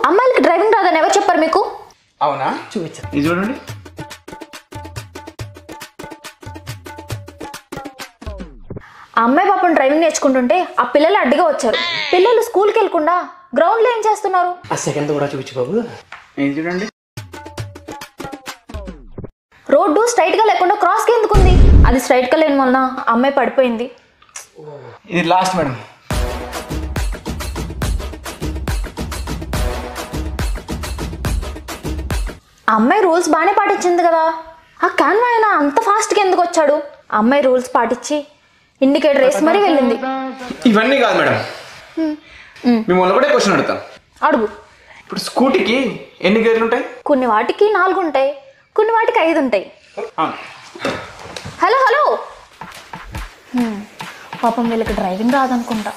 అమ్మాయిలకి డ్రైవింగ్ రాదని ఎవరు చెప్పారు మీకు? అవునా? చూపించు. ఇది చూడండి. ఆ అమ్మాయి పాపం డ్రైవింగ్ నేర్చుకుంటుంటే ఆ పిల్లలు అడ్డుగా వచ్చారు. పిల్లలు స్కూల్కి వెళ్ళకుండా గ్రౌండ్లో ఏం చేస్తున్నారు? ఆ సెకండ్ కూడా చూపించు బాబు. ఇది చూడండి. రోడ్డు స్ట్రైట్గా లేకుండా క్రాస్కి ఎందుకుంది? అది స్ట్రైట్గా లేని వలన అమ్మాయి పడిపోయింది. ఇది లాస్ట్ మేడం. అమ్మాయి రూల్స్ బాగానే పాటించింది కదా, ఆ క్యాన్వా అయినా అంత ఫాస్ట్గా ఎందుకు వచ్చాడు? అమ్మాయి రూల్స్ పాటించి ఇండికేటర్ వేసి మరీ వెళ్ళింది. ఇవన్నీ కాదు మేడం, మిమ్మల్ని ఒకటే క్వశ్చన్ అడుగుతాం. అడుగు. ఇప్పుడు స్కూటీకి ఎన్ని గేర్లు ఉంటాయి? కొన్ని వాటికి 4 ఉంటాయి, కొన్ని వాటికి 5 ఉంటాయి. హలో హలో, పాపం వీళ్ళకి డ్రైవింగ్ రాదనుకుంటా.